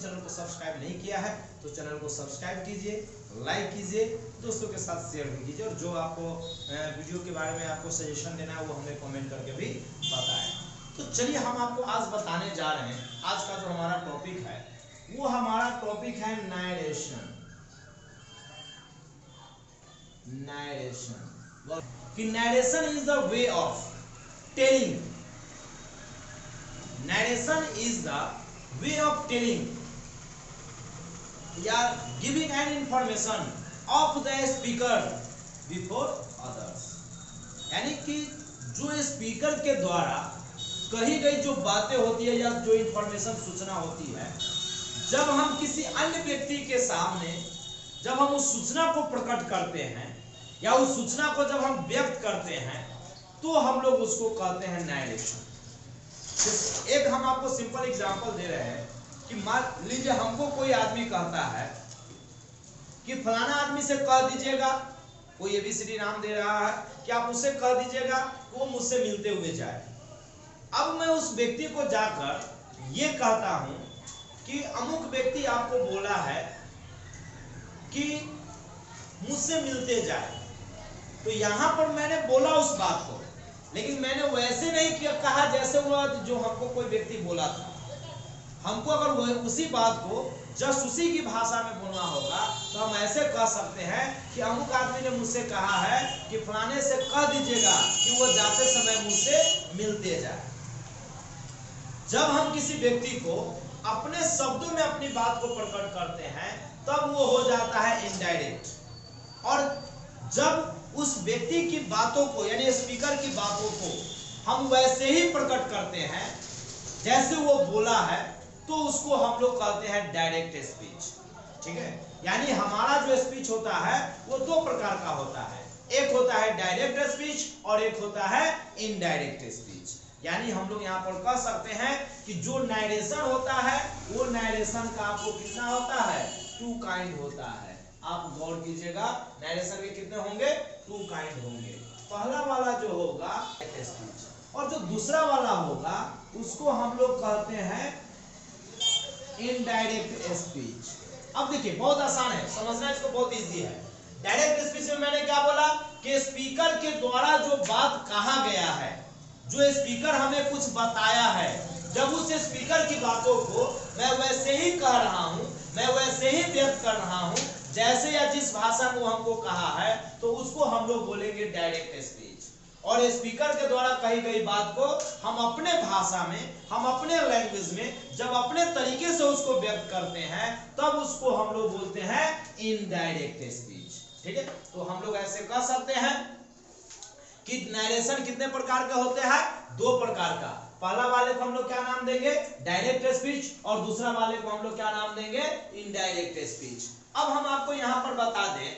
Channel को subscribe नहीं किया है तो चैनल को सब्सक्राइब कीजिए, लाइक कीजिए, दोस्तों के साथ शेयर भी कीजिए, और जो आपको वीडियो के बारे में आपको सजेशन देना है वो हमें कमेंट करके भी बताएं। तो चलिए हम आपको आज बताने जा रहे हैं, आज का जो हमारा टॉपिक है वो हमारा टॉपिक है नरेशन। नरेशन कि narration is the way of telling, narration is the way of telling या giving an information of the speaker before others, यानी कि जो स्पीकर के द्वारा कही गई जो बातें होती है या जो इंफॉर्मेशन सूचना होती है, जब हम किसी अन्य व्यक्ति के सामने जब हम उस सूचना को प्रकट करते हैं या उस सूचना को जब हम व्यक्त करते हैं तो हम लोग उसको कहते हैं नरेशन। एक हम आपको सिंपल एग्जांपल दे रहे हैं कि मान लीजिए हमको कोई आदमी कहता है कि फलाना आदमी से कह दीजिएगा, कोई एबीसीडी नाम दे रहा है कि आप उससे कह दीजिएगा वो मुझसे मिलते हुए जाए। अब मैं उस व्यक्ति को जाकर ये कहता हूं कि अमुक व्यक्ति आपको बोला है कि मुझसे मिलते जाए, तो यहां पर मैंने बोला उस बात को, लेकिन मैंने वैसे नहीं कहा जैसे वो जो हमको कोई व्यक्ति बोला था। हमको अगर वो उसी बात को जस्ट उसी की भाषा में बोलना होगा तो हम ऐसे कह सकते हैं कि अमुक आदमी ने मुझसे कहा है कि फलाने से कह दीजिएगा कि वो जाते समय मुझसे मिलते जाए। जब हम किसी व्यक्ति को अपने शब्दों में अपनी बात को प्रकट करते हैं तब वो हो जाता है इनडायरेक्ट, और जब उस व्यक्ति की बातों को यानी स्पीकर की बातों को हम वैसे ही प्रकट करते हैं जैसे वो बोला है तो उसको हम लोग कहते हैं डायरेक्ट स्पीच। ठीक है, यानी हमारा जो स्पीच होता है वो दो प्रकार का होता है, एक होता है डायरेक्ट स्पीच और एक होता है इनडायरेक्ट स्पीच। यानी हम लोग यहाँ पर कह सकते हैं कि जो नरेशन होता है वो नरेशन का आपको कितना होता है, टू काइंड होता है। आप गौर कीजिएगा, नरेशन के कितने होंगे, टू काइंड होंगे। पहला वाला जो होगा स्पीच, और जो दूसरा वाला होगा उसको हम लोग कहते हैं इनडायरेक्ट स्पीच। अब देखिए बहुत आसान है समझना, इसको बहुत इजी है। डायरेक्ट स्पीच में मैंने क्या बोला कि स्पीकर के द्वारा जो बात कहा गया है, जो स्पीकर हमें कुछ बताया है, जब उस स्पीकर की बातों को मैं वैसे ही कह रहा हूं, मैं वैसे ही व्यक्त कर रहा हूं जैसे या जिस भाषा में हमको कहा है, तो उसको हम लोग बोलेंगे डायरेक्ट स्पीच। और स्पीकर के द्वारा कही गई बात को हम अपने भाषा में, हम अपने लैंग्वेज में जब अपने तरीके से उसको व्यक्त करते हैं तब उसको हम लोग बोलते हैं इनडायरेक्ट स्पीच। ठीक है, तो हम लोग ऐसे कह सकते हैं कि नरेशन कितने प्रकार के होते हैं, दो प्रकार का। पहला वाले को हम लोग क्या नाम देंगे, डायरेक्ट स्पीच, और दूसरा वाले को हम लोग क्या नाम देंगे, इनडायरेक्ट स्पीच। अब हम आपको यहां पर बता दें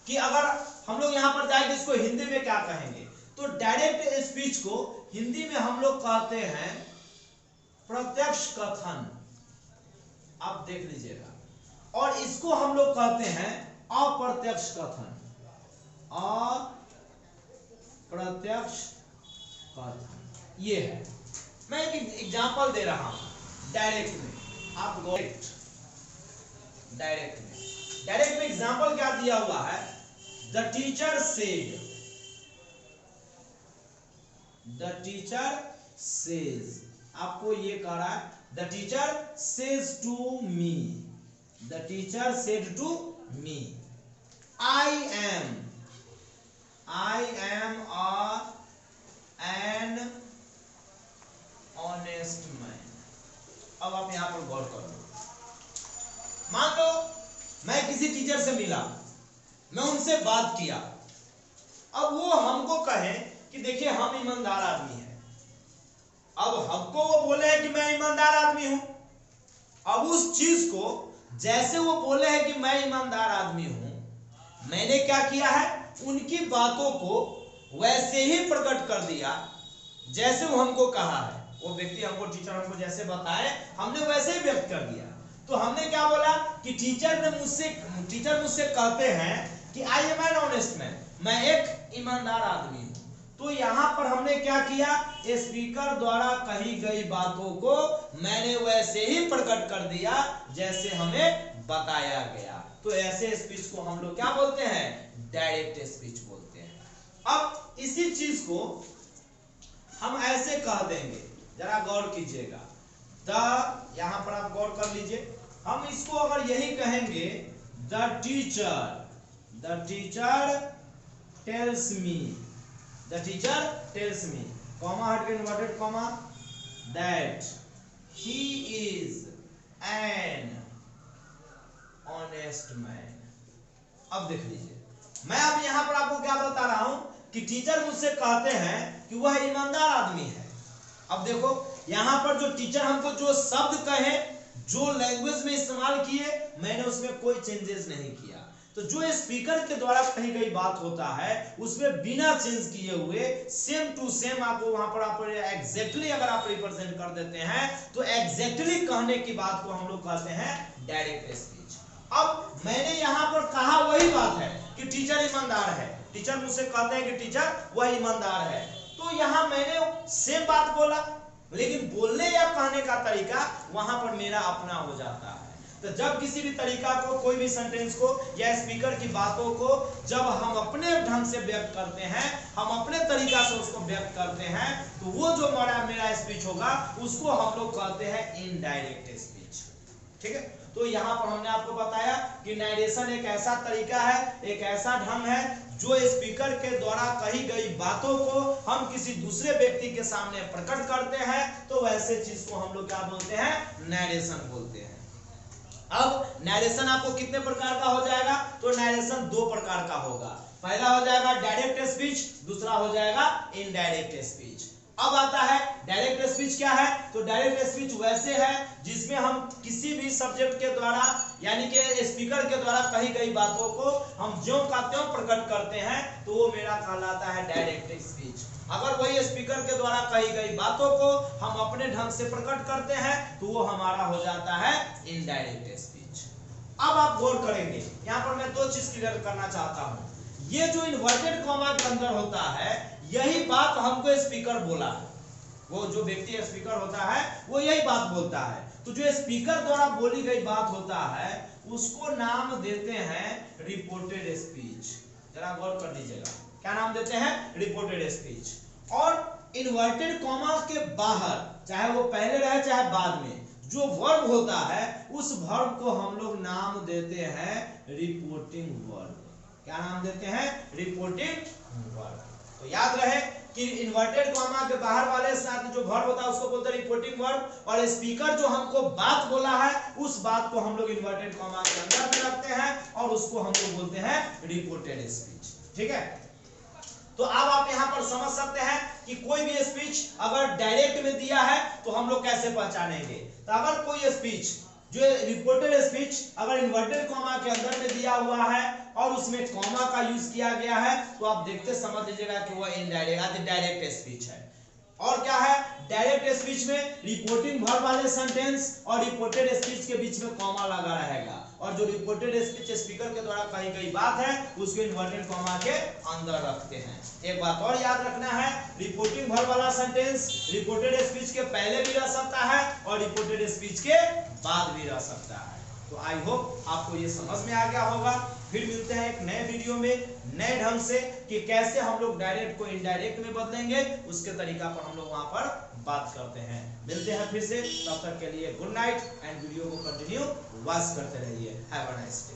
कि अगर हम लोग यहां पर जाएंगे इसको हिंदी में क्या कहेंगे, तो डायरेक्ट स्पीच को हिंदी में हम लोग कहते हैं प्रत्यक्ष कथन। आप देख लीजिएगा, और इसको हम लोग कहते हैं अप्रत्यक्ष कथन। अप्रत्यक्ष कथन ये है। मैं एक एग्जांपल दे रहा हूं डायरेक्ट में, आप डायरेक्ट में एग्जांपल क्या दिया हुआ है, the teacher said, the teacher says, आपको ये कह रहा है the teacher says to me, the teacher said to me, I am an honest man. अब आप यहां पर गौर करो, मान लो मैं किसी टीचर से मिला, मैं उनसे बात किया, अब वो हमको कहे कि देखिए हम ईमानदार आदमी हैं। अब हमको वो बोले हैं कि मैं ईमानदार आदमी हूं, अब उस चीज को जैसे वो बोले हैं कि मैं ईमानदार आदमी हूं, मैंने क्या किया है, उनकी बातों को वैसे ही प्रकट कर दिया जैसे वो हमको कहा है। वो व्यक्ति हमको, टीचर हमको जैसे बताए हमने वैसे ही व्यक्त कर दिया। तो हमने क्या बोला कि टीचर मुझसे कहते हैं कि आई एम एन ऑनेस्ट मैन, मैं एक ईमानदार आदमी हूं। तो यहाँ पर हमने क्या किया, स्पीकर द्वारा कही गई बातों को मैंने वैसे ही प्रकट कर दिया जैसे हमें बताया गया। तो ऐसे स्पीच को हम लोग क्या बोलते हैं, डायरेक्ट स्पीच बोलते हैं। अब इसी चीज को हम ऐसे कह देंगे, जरा गौर कीजिएगा, यहां पर आप गौर कर लीजिए, हम इसको अगर यही कहेंगे the teacher tells me, comma हट के inverted comma, that he is an honest man. अब देख लीजिए, मैं अब यहां पर आपको क्या बता रहा हूं कि टीचर मुझसे कहते हैं कि वह ईमानदार आदमी है। अब देखो यहां पर जो टीचर हमको जो शब्द कहे, जो लैंग्वेज में इस्तेमाल किए, मैंने उसमें कोई चेंजेस नहीं किया। तो जो स्पीकर के द्वारा कही गई बात होता है उसमें बिना चेंज किए हुए सेम टू सेम आपको वहां पर आप एग्जैक्टली अगर आप रिप्रेजेंट कर देते हैं तो एग्जैक्टली कहने की बात को हम लोग कहते हैं डायरेक्ट स्पीच। अब मैंने यहां पर कहा वही बात है कि टीचर ईमानदार है, टीचर मुझसे कहते हैं कि टीचर वह ईमानदार है, तो यहां मैंने सेम बात बोला, लेकिन बोलने या कहने का तरीका वहां पर मेरा अपना हो जाता है। तो जब किसी भी तरीका को, कोई भी सेंटेंस को या स्पीकर की बातों को जब हम अपने ढंग से व्यक्त करते हैं, हम अपने तरीका से उसको व्यक्त करते हैं, तो वो जो मेरा स्पीच होगा उसको हम लोग कहते हैं इनडायरेक्ट स्पीच। ठीक है, तो यहाँ पर हमने आपको बताया कि नरेशन एक ऐसा तरीका है, एक ऐसा ढंग है जो स्पीकर के द्वारा कही गई बातों को हम किसी दूसरे व्यक्ति के सामने प्रकट करते हैं, तो वैसे चीज को हम लोग क्या बोलते हैं, नरेशन बोलते हैं। अब नरेशन आपको कितने प्रकार का हो जाएगा, तो नरेशन दो प्रकार का होगा, पहला हो जाएगा डायरेक्ट स्पीच, दूसरा हो जाएगा इनडायरेक्ट स्पीच। अब आता है डायरेक्ट स्पीच क्या है, तो डायरेक्ट स्पीच वैसे है जिसमें हम किसी भी सब्जेक्ट के द्वारा यानी कि स्पीकर के द्वारा कही गई बातों को हम ज्यों का त्यों प्रकट करते हैं, तो वो मेरा कहलाता है डायरेक्ट स्पीच। अगर वही स्पीकर के द्वारा कही गई बातों को हम अपने ढंग से प्रकट करते हैं तो वो हमारा हो जाता है इनडायरेक्ट स्पीच। अब आप गौर करेंगे, यहाँ पर मैं दो चीज क्लियर करना चाहता हूँ। ये जो इन्वर्टेड कॉमा के अंदर होता है, यही बात हमको स्पीकर बोला है, वो जो व्यक्ति स्पीकर होता है वो यही बात बोलता है। तो जो स्पीकर द्वारा बोली गई बात होता है उसको नाम देते हैं रिपोर्टेड स्पीच। जरा गौर कर लीजिएगा, क्या नाम देते हैं, रिपोर्टेड स्पीच। और इन्वर्टेड कॉमा के बाहर, चाहे वो पहले रहे चाहे बाद में, जो वर्ब होता है उस वर्ब को हम लोग नाम देते हैं रिपोर्टिंग वर्ब। क्या नाम देते हैं, रिपोर्टिंग वर्ब। तो याद रहे कि इन्वर्टेड कॉमा के बाहर वाले साथ जो वर्ब होता है उसको बोलते हैं रिपोर्टिंग वर्ब, और स्पीकर जो हमको बात बोला है उस बात को हम लोग इन्वर्टेड कॉमा के अंदर में रखते हैं और उसको हम लोग बोलते हैं रिपोर्टेड स्पीच। ठीक है, तो अब आप यहां पर समझ सकते हैं कि कोई भी स्पीच अगर डायरेक्ट में दिया है तो हम लोग कैसे पहचानेंगे। तो अगर कोई स्पीच जो रिपोर्टेड स्पीच अगर इन्वर्टेड कॉमा के अंदर में दिया हुआ है और उसमें कॉमा का यूज किया गया है, तो आप देखते समझ लीजिएगा कि वह इनडायरेक्ट डायरेक्ट स्पीच है। और क्या है, डायरेक्ट स्पीच में रिपोर्टिंग वर्ब वाले सेंटेंस और रिपोर्टेड स्पीच के बीच में कॉमा लगा रहेगा, और जो रिपोर्टेड स्पीच स्पीकर के द्वारा कही गई बात है उसको इन्वर्टेड कॉमा के अंदर रखते हैं। एक बात और याद रखना है, रिपोर्टिंग वर्ब वाला सेंटेंस रिपोर्टेड स्पीच के पहले भी रह सकता है और रिपोर्टेड स्पीच के बाद भी रह सकता है। तो आई होप आपको ये समझ में आ गया होगा। फिर मिलते हैं एक नए वीडियो में नए ढंग से कि कैसे हम लोग डायरेक्ट को इनडायरेक्ट में बदलेंगे, उसके तरीका पर हम लोग वहां पर बात करते हैं। मिलते हैं फिर से, तब तक के लिए गुड नाइट एंड वीडियो को कंटिन्यू वॉच करते रहिए। Have a nice day.